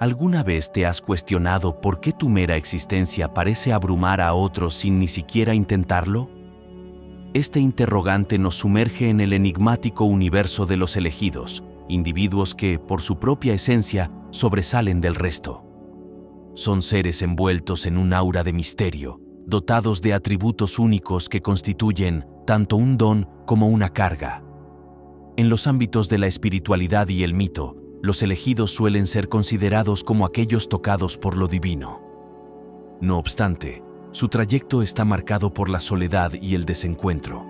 ¿Alguna vez te has cuestionado por qué tu mera existencia parece abrumar a otros sin ni siquiera intentarlo? Este interrogante nos sumerge en el enigmático universo de los elegidos, individuos que, por su propia esencia, sobresalen del resto. Son seres envueltos en un aura de misterio, dotados de atributos únicos que constituyen tanto un don como una carga. En los ámbitos de la espiritualidad y el mito, los elegidos suelen ser considerados como aquellos tocados por lo divino. No obstante, su trayecto está marcado por la soledad y el desencuentro.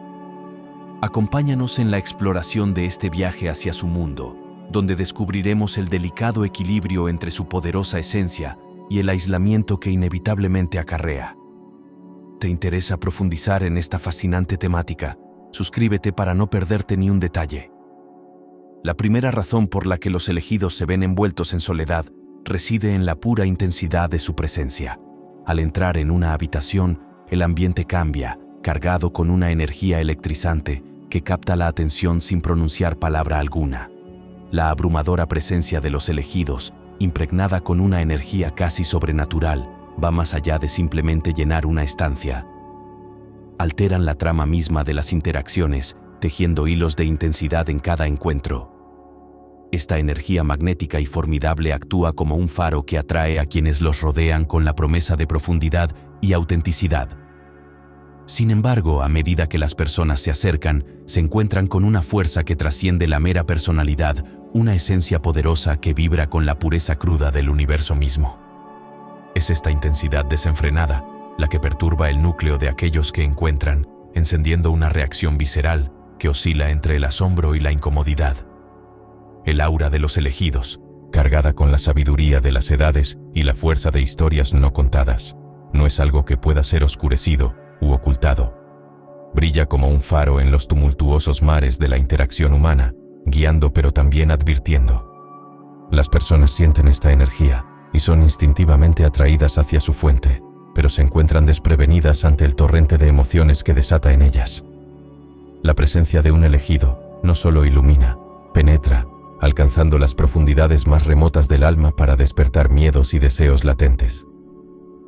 Acompáñanos en la exploración de este viaje hacia su mundo, donde descubriremos el delicado equilibrio entre su poderosa esencia y el aislamiento que inevitablemente acarrea. ¿Te interesa profundizar en esta fascinante temática? Suscríbete para no perderte ni un detalle. La primera razón por la que los elegidos se ven envueltos en soledad reside en la pura intensidad de su presencia. Al entrar en una habitación, el ambiente cambia, cargado con una energía electrizante que capta la atención sin pronunciar palabra alguna. La abrumadora presencia de los elegidos, impregnada con una energía casi sobrenatural, va más allá de simplemente llenar una estancia. Alteran la trama misma de las interacciones, tejiendo hilos de intensidad en cada encuentro. Esta energía magnética y formidable actúa como un faro que atrae a quienes los rodean con la promesa de profundidad y autenticidad. Sin embargo, a medida que las personas se acercan, se encuentran con una fuerza que trasciende la mera personalidad, una esencia poderosa que vibra con la pureza cruda del universo mismo. Es esta intensidad desenfrenada la que perturba el núcleo de aquellos que encuentran, encendiendo una reacción visceral que oscila entre el asombro y la incomodidad. El aura de los elegidos, cargada con la sabiduría de las edades y la fuerza de historias no contadas, no es algo que pueda ser oscurecido u ocultado. Brilla como un faro en los tumultuosos mares de la interacción humana, guiando pero también advirtiendo. Las personas sienten esta energía y son instintivamente atraídas hacia su fuente, pero se encuentran desprevenidas ante el torrente de emociones que desata en ellas. La presencia de un elegido no solo ilumina, penetra, alcanzando las profundidades más remotas del alma para despertar miedos y deseos latentes.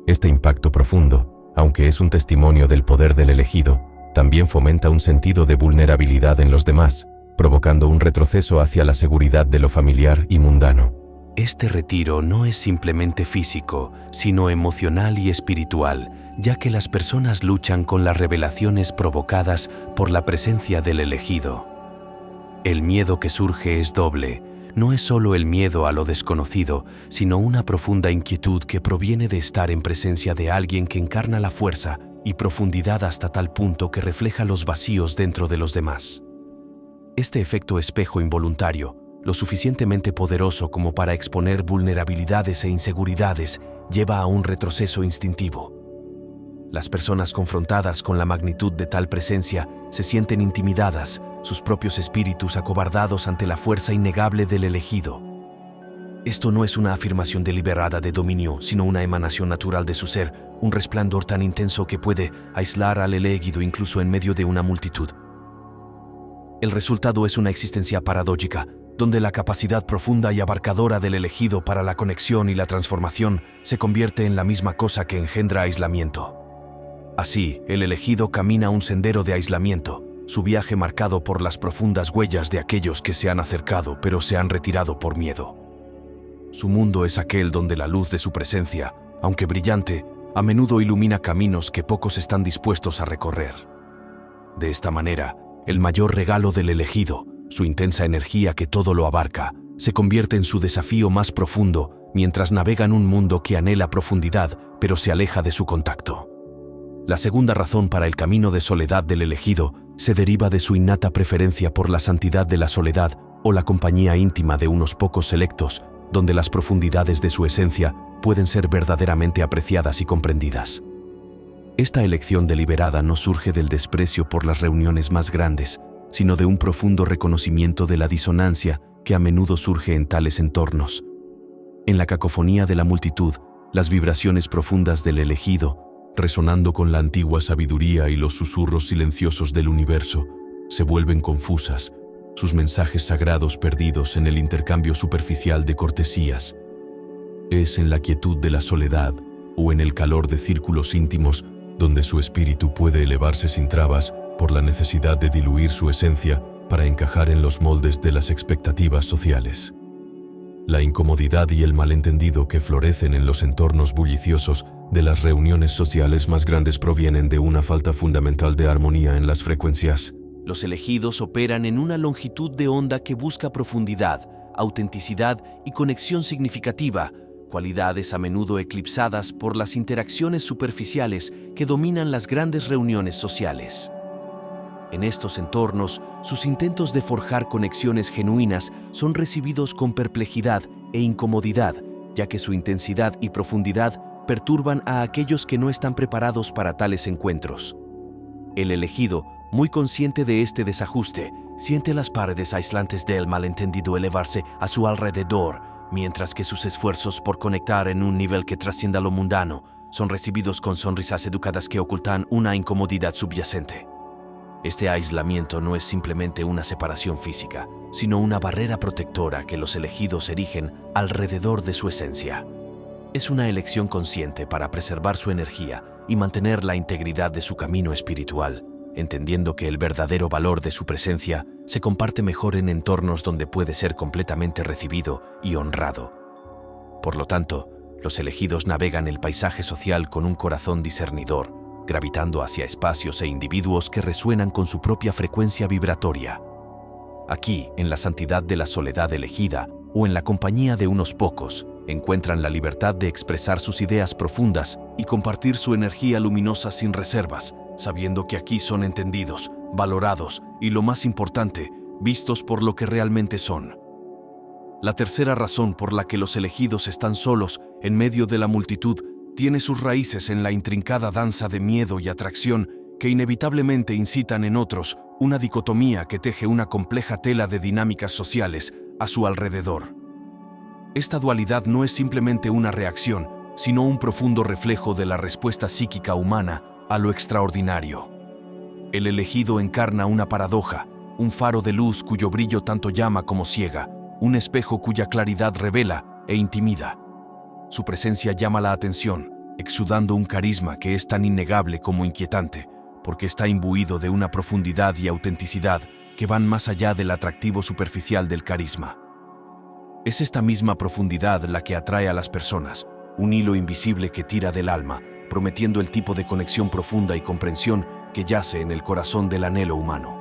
Este impacto profundo, aunque es un testimonio del poder del elegido, también fomenta un sentido de vulnerabilidad en los demás, provocando un retroceso hacia la seguridad de lo familiar y mundano. Este retiro no es simplemente físico, sino emocional y espiritual, ya que las personas luchan con las revelaciones provocadas por la presencia del elegido. El miedo que surge es doble. No es solo el miedo a lo desconocido, sino una profunda inquietud que proviene de estar en presencia de alguien que encarna la fuerza y profundidad hasta tal punto que refleja los vacíos dentro de los demás. Este efecto espejo involuntario, lo suficientemente poderoso como para exponer vulnerabilidades e inseguridades, lleva a un retroceso instintivo. Las personas confrontadas con la magnitud de tal presencia se sienten intimidadas, sus propios espíritus acobardados ante la fuerza innegable del elegido. Esto no es una afirmación deliberada de dominio, sino una emanación natural de su ser, un resplandor tan intenso que puede aislar al elegido incluso en medio de una multitud. El resultado es una existencia paradójica, donde la capacidad profunda y abarcadora del elegido para la conexión y la transformación se convierte en la misma cosa que engendra aislamiento. Así, el elegido camina un sendero de aislamiento, su viaje marcado por las profundas huellas de aquellos que se han acercado pero se han retirado por miedo. Su mundo es aquel donde la luz de su presencia, aunque brillante, a menudo ilumina caminos que pocos están dispuestos a recorrer. De esta manera, el mayor regalo del elegido, su intensa energía que todo lo abarca, se convierte en su desafío más profundo mientras navega en un mundo que anhela profundidad pero se aleja de su contacto. La segunda razón para el camino de soledad del elegido se deriva de su innata preferencia por la santidad de la soledad o la compañía íntima de unos pocos selectos, donde las profundidades de su esencia pueden ser verdaderamente apreciadas y comprendidas. Esta elección deliberada no surge del desprecio por las reuniones más grandes, sino de un profundo reconocimiento de la disonancia que a menudo surge en tales entornos. En la cacofonía de la multitud, las vibraciones profundas del elegido, resonando con la antigua sabiduría y los susurros silenciosos del universo, se vuelven confusas, sus mensajes sagrados perdidos en el intercambio superficial de cortesías. Es en la quietud de la soledad o en el calor de círculos íntimos donde su espíritu puede elevarse sin trabas por la necesidad de diluir su esencia para encajar en los moldes de las expectativas sociales. La incomodidad y el malentendido que florecen en los entornos bulliciosos de las reuniones sociales más grandes provienen de una falta fundamental de armonía en las frecuencias. Los elegidos operan en una longitud de onda que busca profundidad, autenticidad y conexión significativa, cualidades a menudo eclipsadas por las interacciones superficiales que dominan las grandes reuniones sociales. En estos entornos, sus intentos de forjar conexiones genuinas son recibidos con perplejidad e incomodidad, ya que su intensidad y profundidad perturban a aquellos que no están preparados para tales encuentros. El elegido, muy consciente de este desajuste, siente las paredes aislantes del malentendido elevarse a su alrededor, mientras que sus esfuerzos por conectar en un nivel que trascienda lo mundano son recibidos con sonrisas educadas que ocultan una incomodidad subyacente. Este aislamiento no es simplemente una separación física, sino una barrera protectora que los elegidos erigen alrededor de su esencia. Es una elección consciente para preservar su energía y mantener la integridad de su camino espiritual, entendiendo que el verdadero valor de su presencia se comparte mejor en entornos donde puede ser completamente recibido y honrado. Por lo tanto, los elegidos navegan el paisaje social con un corazón discernidor, gravitando hacia espacios e individuos que resuenan con su propia frecuencia vibratoria. Aquí, en la santidad de la soledad elegida o en la compañía de unos pocos, encuentran la libertad de expresar sus ideas profundas y compartir su energía luminosa sin reservas, sabiendo que aquí son entendidos, valorados y, lo más importante, vistos por lo que realmente son. La tercera razón por la que los elegidos están solos en medio de la multitud tiene sus raíces en la intrincada danza de miedo y atracción que inevitablemente incitan en otros una dicotomía que teje una compleja tela de dinámicas sociales a su alrededor. Esta dualidad no es simplemente una reacción, sino un profundo reflejo de la respuesta psíquica humana a lo extraordinario. El elegido encarna una paradoja, un faro de luz cuyo brillo tanto llama como ciega, un espejo cuya claridad revela e intimida. Su presencia llama la atención, exudando un carisma que es tan innegable como inquietante, porque está imbuido de una profundidad y autenticidad que van más allá del atractivo superficial del carisma. Es esta misma profundidad la que atrae a las personas, un hilo invisible que tira del alma, prometiendo el tipo de conexión profunda y comprensión que yace en el corazón del anhelo humano.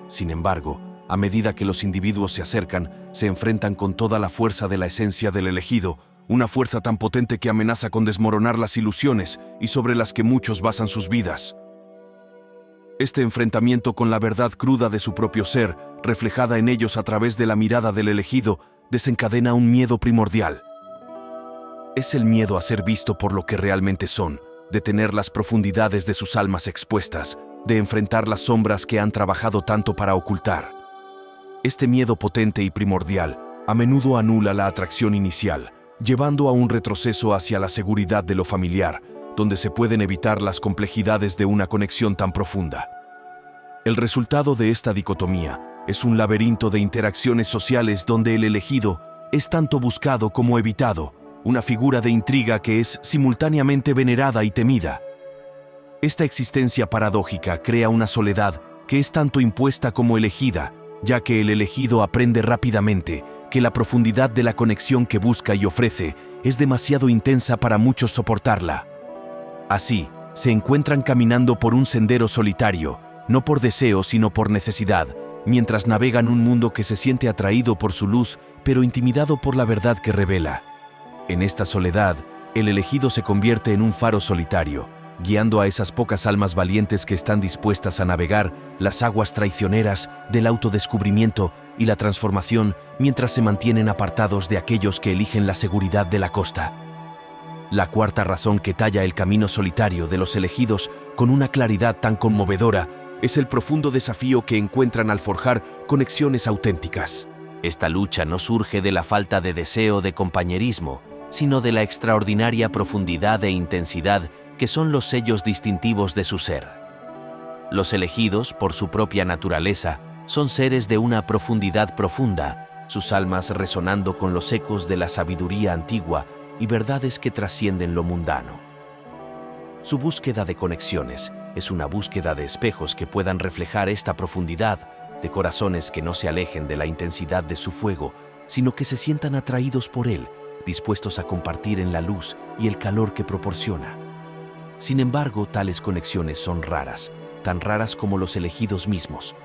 Sin embargo, a medida que los individuos se acercan, se enfrentan con toda la fuerza de la esencia del elegido, una fuerza tan potente que amenaza con desmoronar las ilusiones y sobre las que muchos basan sus vidas. Este enfrentamiento con la verdad cruda de su propio ser, reflejada en ellos a través de la mirada del elegido, desencadena un miedo primordial. Es el miedo a ser visto por lo que realmente son, de tener las profundidades de sus almas expuestas, de enfrentar las sombras que han trabajado tanto para ocultar. Este miedo potente y primordial a menudo anula la atracción inicial, llevando a un retroceso hacia la seguridad de lo familiar, donde se pueden evitar las complejidades de una conexión tan profunda. El resultado de esta dicotomía es un laberinto de interacciones sociales donde el elegido es tanto buscado como evitado, una figura de intriga que es simultáneamente venerada y temida. Esta existencia paradójica crea una soledad que es tanto impuesta como elegida, ya que el elegido aprende rápidamente que la profundidad de la conexión que busca y ofrece es demasiado intensa para muchos soportarla. Así, se encuentran caminando por un sendero solitario, no por deseo sino por necesidad, mientras navegan un mundo que se siente atraído por su luz, pero intimidado por la verdad que revela. En esta soledad, el elegido se convierte en un faro solitario, guiando a esas pocas almas valientes que están dispuestas a navegar las aguas traicioneras del autodescubrimiento y la transformación mientras se mantienen apartados de aquellos que eligen la seguridad de la costa. La cuarta razón que talla el camino solitario de los elegidos con una claridad tan conmovedora es el profundo desafío que encuentran al forjar conexiones auténticas. Esta lucha no surge de la falta de deseo de compañerismo, sino de la extraordinaria profundidad e intensidad que son los sellos distintivos de su ser. Los elegidos, por su propia naturaleza, son seres de una profundidad profunda, sus almas resonando con los ecos de la sabiduría antigua y verdades que trascienden lo mundano. Su búsqueda de conexiones es una búsqueda de espejos que puedan reflejar esta profundidad, de corazones que no se alejen de la intensidad de su fuego, sino que se sientan atraídos por él, dispuestos a compartir en la luz y el calor que proporciona. Sin embargo, tales conexiones son raras, tan raras como los elegidos mismos.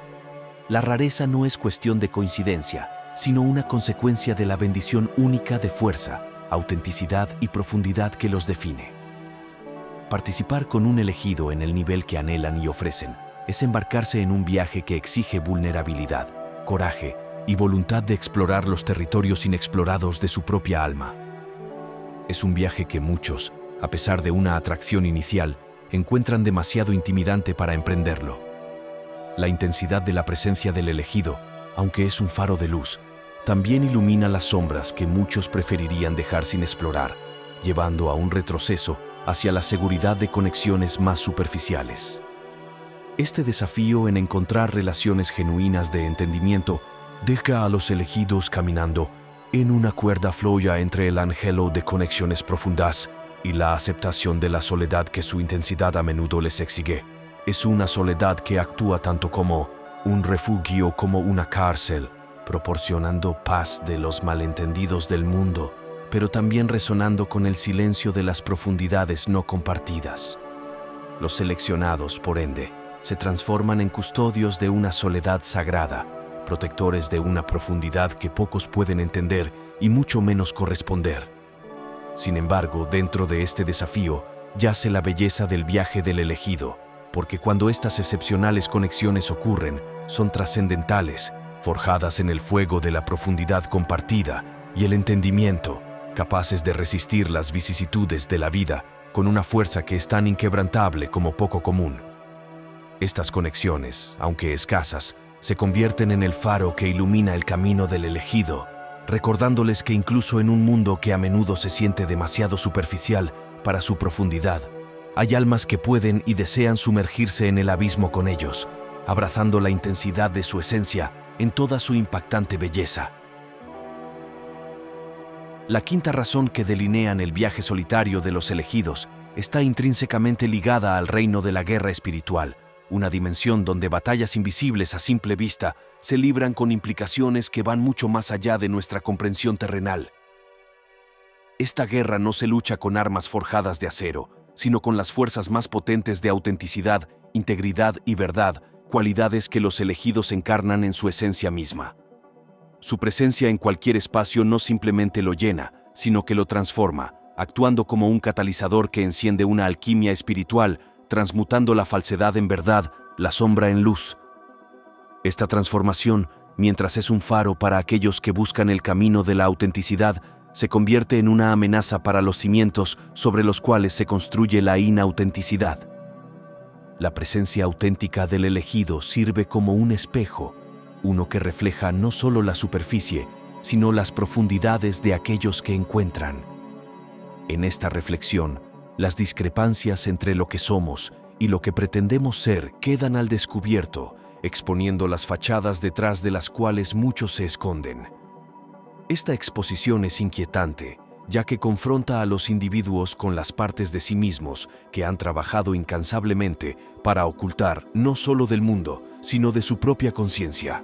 La rareza no es cuestión de coincidencia, sino una consecuencia de la bendición única de fuerza, autenticidad y profundidad que los define. Participar con un elegido en el nivel que anhelan y ofrecen es embarcarse en un viaje que exige vulnerabilidad, coraje y voluntad de explorar los territorios inexplorados de su propia alma. Es un viaje que muchos, a pesar de una atracción inicial, encuentran demasiado intimidante para emprenderlo. La intensidad de la presencia del elegido, aunque es un faro de luz, también ilumina las sombras que muchos preferirían dejar sin explorar, llevando a un retroceso hacia la seguridad de conexiones más superficiales. Este desafío en encontrar relaciones genuinas de entendimiento deja a los elegidos caminando en una cuerda floja entre el anhelo de conexiones profundas y la aceptación de la soledad que su intensidad a menudo les exige. Es una soledad que actúa tanto como un refugio como una cárcel, proporcionando paz de los malentendidos del mundo, pero también resonando con el silencio de las profundidades no compartidas. Los seleccionados, por ende, se transforman en custodios de una soledad sagrada, protectores de una profundidad que pocos pueden entender y mucho menos corresponder. Sin embargo, dentro de este desafío yace la belleza del viaje del elegido, porque cuando estas excepcionales conexiones ocurren, son trascendentales, forjadas en el fuego de la profundidad compartida y el entendimiento, capaces de resistir las vicisitudes de la vida con una fuerza que es tan inquebrantable como poco común. Estas conexiones, aunque escasas, se convierten en el faro que ilumina el camino del elegido, recordándoles que incluso en un mundo que a menudo se siente demasiado superficial para su profundidad, hay almas que pueden y desean sumergirse en el abismo con ellos, abrazando la intensidad de su esencia en toda su impactante belleza. La quinta razón que delinean el viaje solitario de los elegidos está intrínsecamente ligada al reino de la guerra espiritual, una dimensión donde batallas invisibles a simple vista se libran con implicaciones que van mucho más allá de nuestra comprensión terrenal. Esta guerra no se lucha con armas forjadas de acero, sino con las fuerzas más potentes de autenticidad, integridad y verdad, cualidades que los elegidos encarnan en su esencia misma. Su presencia en cualquier espacio no simplemente lo llena, sino que lo transforma, actuando como un catalizador que enciende una alquimia espiritual, transmutando la falsedad en verdad, la sombra en luz. Esta transformación, mientras es un faro para aquellos que buscan el camino de la autenticidad, se convierte en una amenaza para los cimientos sobre los cuales se construye la inautenticidad. La presencia auténtica del elegido sirve como un espejo, uno que refleja no solo la superficie, sino las profundidades de aquellos que encuentran. En esta reflexión, las discrepancias entre lo que somos y lo que pretendemos ser quedan al descubierto, exponiendo las fachadas detrás de las cuales muchos se esconden. Esta exposición es inquietante, ya que confronta a los individuos con las partes de sí mismos que han trabajado incansablemente para ocultar no solo del mundo, sino de su propia conciencia.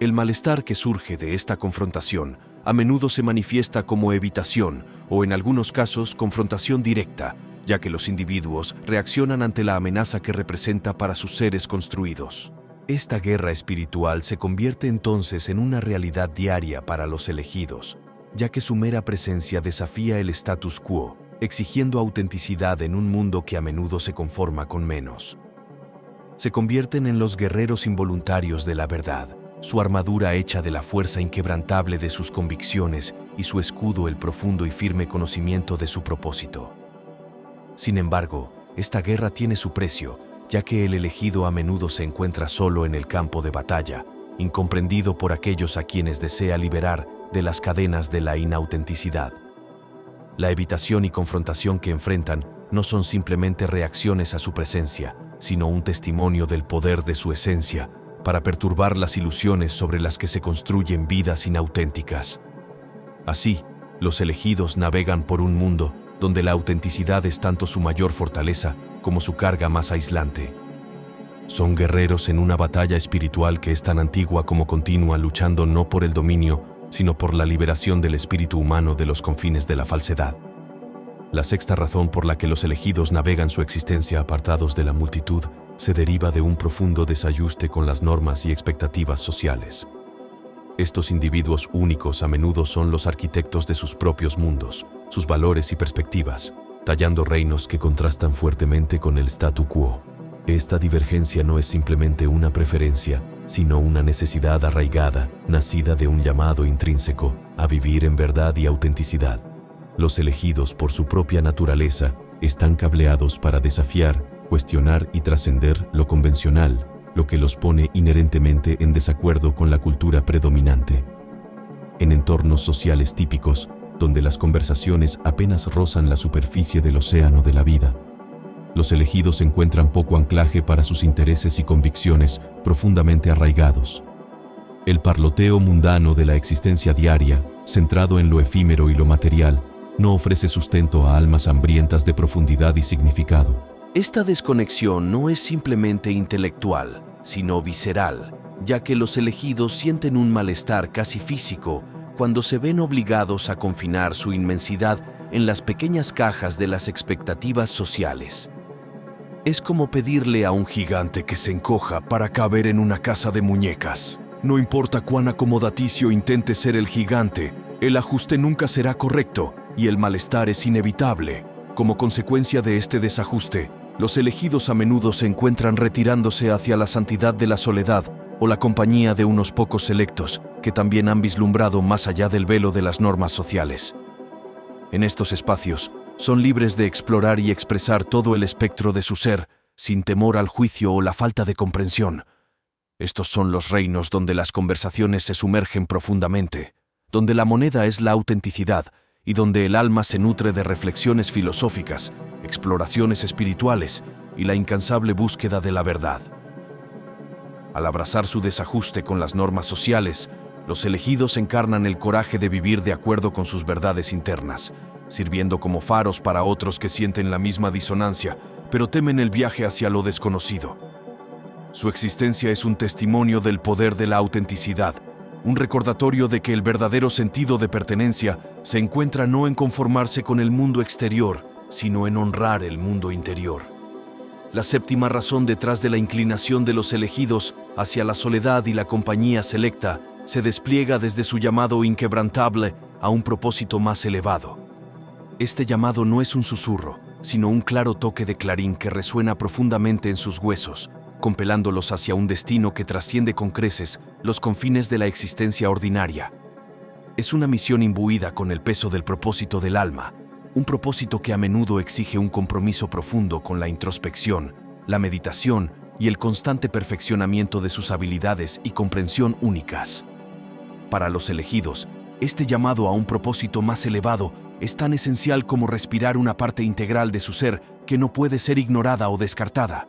El malestar que surge de esta confrontación a menudo se manifiesta como evitación o en algunos casos confrontación directa, ya que los individuos reaccionan ante la amenaza que representa para sus seres construidos. Esta guerra espiritual se convierte entonces en una realidad diaria para los elegidos, ya que su mera presencia desafía el status quo, exigiendo autenticidad en un mundo que a menudo se conforma con menos. Se convierten en los guerreros involuntarios de la verdad, su armadura hecha de la fuerza inquebrantable de sus convicciones y su escudo el profundo y firme conocimiento de su propósito. Sin embargo, esta guerra tiene su precio, ya que el elegido a menudo se encuentra solo en el campo de batalla, incomprendido por aquellos a quienes desea liberar de las cadenas de la inautenticidad. La evitación y confrontación que enfrentan no son simplemente reacciones a su presencia, sino un testimonio del poder de su esencia, para perturbar las ilusiones sobre las que se construyen vidas inauténticas. Así, los elegidos navegan por un mundo donde la autenticidad es tanto su mayor fortaleza como su carga más aislante. Son guerreros en una batalla espiritual que es tan antigua como continua, luchando no por el dominio, sino por la liberación del espíritu humano de los confines de la falsedad. La sexta razón por la que los elegidos navegan su existencia apartados de la multitud se deriva de un profundo desajuste con las normas y expectativas sociales. Estos individuos únicos a menudo son los arquitectos de sus propios mundos, sus valores y perspectivas, tallando reinos que contrastan fuertemente con el statu quo. Esta divergencia no es simplemente una preferencia, sino una necesidad arraigada, nacida de un llamado intrínseco a vivir en verdad y autenticidad. Los elegidos, por su propia naturaleza, están cableados para desafiar, cuestionar y trascender lo convencional, lo que los pone inherentemente en desacuerdo con la cultura predominante. En entornos sociales típicos, donde las conversaciones apenas rozan la superficie del océano de la vida, los elegidos encuentran poco anclaje para sus intereses y convicciones profundamente arraigados. El parloteo mundano de la existencia diaria, centrado en lo efímero y lo material, no ofrece sustento a almas hambrientas de profundidad y significado. Esta desconexión no es simplemente intelectual, sino visceral, ya que los elegidos sienten un malestar casi físico cuando se ven obligados a confinar su inmensidad en las pequeñas cajas de las expectativas sociales. Es como pedirle a un gigante que se encoja para caber en una casa de muñecas. No importa cuán acomodaticio intente ser el gigante, el ajuste nunca será correcto y el malestar es inevitable. Como consecuencia de este desajuste, los elegidos a menudo se encuentran retirándose hacia la santidad de la soledad o la compañía de unos pocos selectos que también han vislumbrado más allá del velo de las normas sociales. En estos espacios, son libres de explorar y expresar todo el espectro de su ser, sin temor al juicio o la falta de comprensión. Estos son los reinos donde las conversaciones se sumergen profundamente, donde la moneda es la autenticidad y donde el alma se nutre de reflexiones filosóficas, exploraciones espirituales y la incansable búsqueda de la verdad. Al abrazar su desajuste con las normas sociales, los elegidos encarnan el coraje de vivir de acuerdo con sus verdades internas, sirviendo como faros para otros que sienten la misma disonancia, pero temen el viaje hacia lo desconocido. Su existencia es un testimonio del poder de la autenticidad, un recordatorio de que el verdadero sentido de pertenencia se encuentra no en conformarse con el mundo exterior, sino en honrar el mundo interior. La séptima razón detrás de la inclinación de los elegidos hacia la soledad y la compañía selecta se despliega desde su llamado inquebrantable a un propósito más elevado. Este llamado no es un susurro, sino un claro toque de clarín que resuena profundamente en sus huesos, compelándolos hacia un destino que trasciende con creces los confines de la existencia ordinaria. Es una misión imbuida con el peso del propósito del alma, un propósito que a menudo exige un compromiso profundo con la introspección, la meditación y el constante perfeccionamiento de sus habilidades y comprensión únicas. Para los elegidos, este llamado a un propósito más elevado es tan esencial como respirar una parte integral de su ser que no puede ser ignorada o descartada.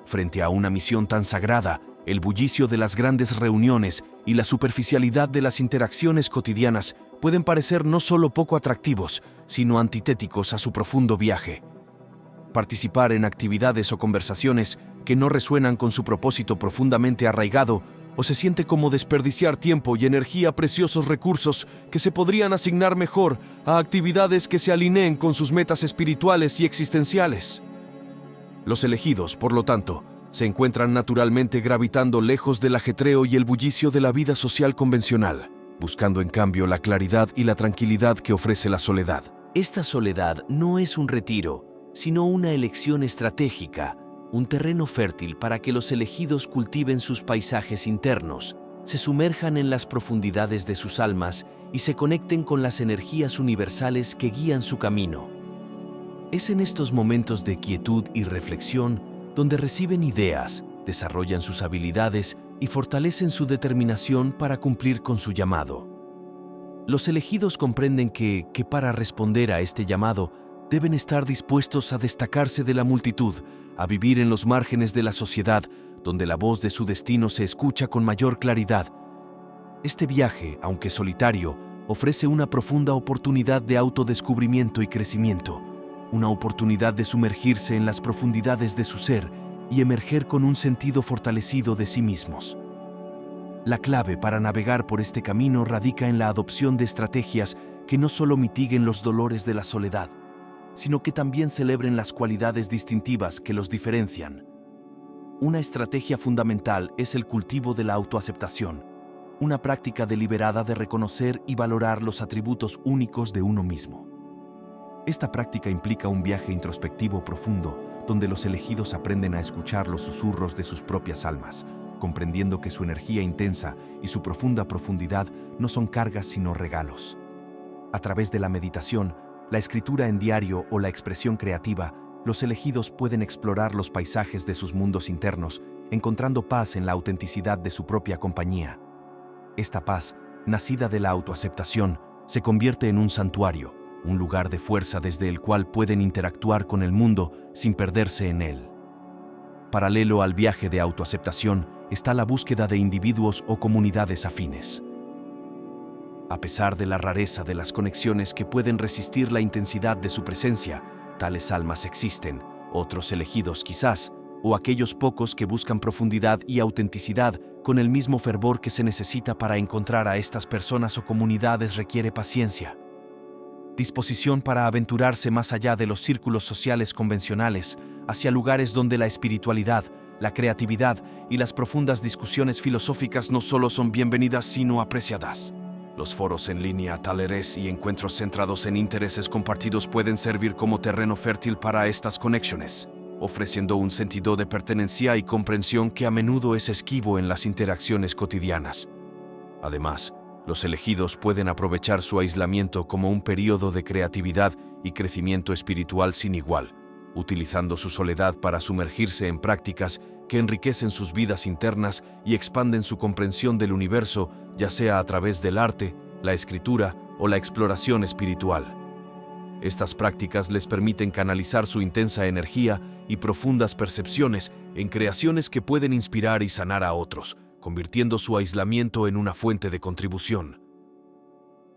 Frente a una misión tan sagrada, el bullicio de las grandes reuniones y la superficialidad de las interacciones cotidianas pueden parecer no solo poco atractivos, sino antitéticos a su profundo viaje. Participar en actividades o conversaciones que no resuenan con su propósito profundamente arraigado o se siente como desperdiciar tiempo y energía, preciosos recursos que se podrían asignar mejor a actividades que se alineen con sus metas espirituales y existenciales. Los elegidos, por lo tanto, se encuentran naturalmente gravitando lejos del ajetreo y el bullicio de la vida social convencional, buscando en cambio la claridad y la tranquilidad que ofrece la soledad. Esta soledad no es un retiro, sino una elección estratégica, un terreno fértil para que los elegidos cultiven sus paisajes internos, se sumerjan en las profundidades de sus almas y se conecten con las energías universales que guían su camino. Es en estos momentos de quietud y reflexión donde reciben ideas, desarrollan sus habilidades y fortalecen su determinación para cumplir con su llamado. Los elegidos comprenden que para responder a este llamado deben estar dispuestos a destacarse de la multitud, a vivir en los márgenes de la sociedad, donde la voz de su destino se escucha con mayor claridad. Este viaje, aunque solitario, ofrece una profunda oportunidad de autodescubrimiento y crecimiento, una oportunidad de sumergirse en las profundidades de su ser y emerger con un sentido fortalecido de sí mismos. La clave para navegar por este camino radica en la adopción de estrategias que no solo mitiguen los dolores de la soledad, sino que también celebren las cualidades distintivas que los diferencian. Una estrategia fundamental es el cultivo de la autoaceptación, una práctica deliberada de reconocer y valorar los atributos únicos de uno mismo. Esta práctica implica un viaje introspectivo profundo, donde los elegidos aprenden a escuchar los susurros de sus propias almas, comprendiendo que su energía intensa y su profunda profundidad no son cargas sino regalos. A través de la meditación, la escritura en diario o la expresión creativa, los elegidos pueden explorar los paisajes de sus mundos internos, encontrando paz en la autenticidad de su propia compañía. Esta paz, nacida de la autoaceptación, se convierte en un santuario, un lugar de fuerza desde el cual pueden interactuar con el mundo sin perderse en él. Paralelo al viaje de autoaceptación está la búsqueda de individuos o comunidades afines. A pesar de la rareza de las conexiones que pueden resistir la intensidad de su presencia, tales almas existen, otros elegidos quizás, o aquellos pocos que buscan profundidad y autenticidad con el mismo fervor que se necesita para encontrar a estas personas o comunidades requiere paciencia, disposición para aventurarse más allá de los círculos sociales convencionales, hacia lugares donde la espiritualidad, la creatividad y las profundas discusiones filosóficas no solo son bienvenidas sino apreciadas. Los foros en línea, talleres y encuentros centrados en intereses compartidos pueden servir como terreno fértil para estas conexiones, ofreciendo un sentido de pertenencia y comprensión que a menudo es esquivo en las interacciones cotidianas. Además, los elegidos pueden aprovechar su aislamiento como un período de creatividad y crecimiento espiritual sin igual, utilizando su soledad para sumergirse en prácticas que enriquecen sus vidas internas y expanden su comprensión del universo, ya sea a través del arte, la escritura o la exploración espiritual. Estas prácticas les permiten canalizar su intensa energía y profundas percepciones en creaciones que pueden inspirar y sanar a otros, convirtiendo su aislamiento en una fuente de contribución.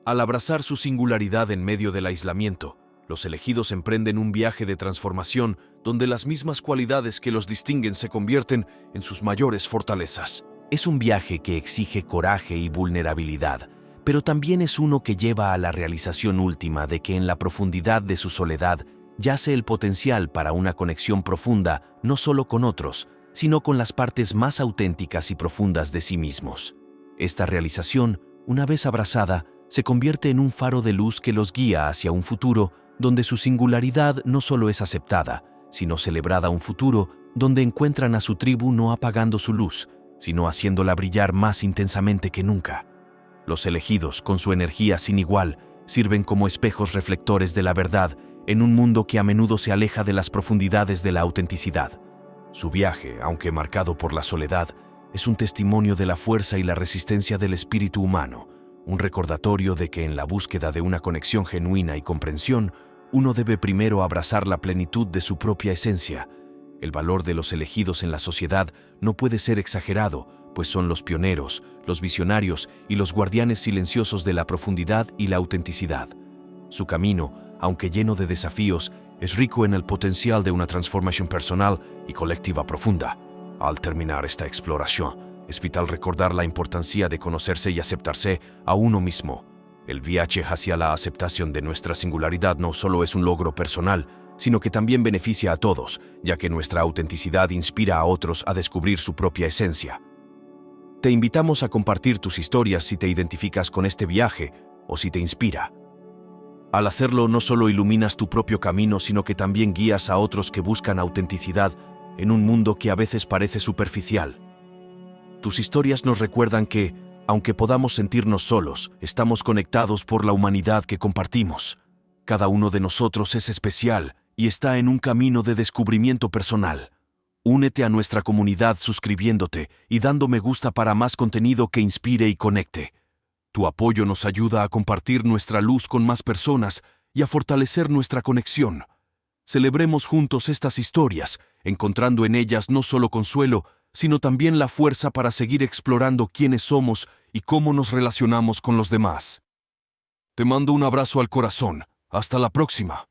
Al abrazar su singularidad en medio del aislamiento, los elegidos emprenden un viaje de transformación donde las mismas cualidades que los distinguen se convierten en sus mayores fortalezas. Es un viaje que exige coraje y vulnerabilidad, pero también es uno que lleva a la realización última de que en la profundidad de su soledad yace el potencial para una conexión profunda no solo con otros, sino con las partes más auténticas y profundas de sí mismos. Esta realización, una vez abrazada, se convierte en un faro de luz que los guía hacia un futuro donde su singularidad no solo es aceptada, sino celebrada, un futuro donde encuentran a su tribu no apagando su luz, sino haciéndola brillar más intensamente que nunca. Los elegidos, con su energía sin igual, sirven como espejos reflectores de la verdad en un mundo que a menudo se aleja de las profundidades de la autenticidad. Su viaje, aunque marcado por la soledad, es un testimonio de la fuerza y la resistencia del espíritu humano, un recordatorio de que en la búsqueda de una conexión genuina y comprensión, uno debe primero abrazar la plenitud de su propia esencia. El valor de los elegidos en la sociedad no puede ser exagerado, pues son los pioneros, los visionarios y los guardianes silenciosos de la profundidad y la autenticidad. Su camino, aunque lleno de desafíos, es rico en el potencial de una transformación personal y colectiva profunda. Al terminar esta exploración, es vital recordar la importancia de conocerse y aceptarse a uno mismo. El viaje hacia la aceptación de nuestra singularidad no solo es un logro personal, sino que también beneficia a todos, ya que nuestra autenticidad inspira a otros a descubrir su propia esencia. Te invitamos a compartir tus historias si te identificas con este viaje o si te inspira. Al hacerlo, no solo iluminas tu propio camino, sino que también guías a otros que buscan autenticidad en un mundo que a veces parece superficial. Tus historias nos recuerdan que, aunque podamos sentirnos solos, estamos conectados por la humanidad que compartimos. Cada uno de nosotros es especial y está en un camino de descubrimiento personal. Únete a nuestra comunidad suscribiéndote y dando me gusta para más contenido que inspire y conecte. Tu apoyo nos ayuda a compartir nuestra luz con más personas y a fortalecer nuestra conexión. Celebremos juntos estas historias, encontrando en ellas no solo consuelo, sino también la fuerza para seguir explorando quiénes somos y cómo nos relacionamos con los demás. Te mando un abrazo al corazón. Hasta la próxima.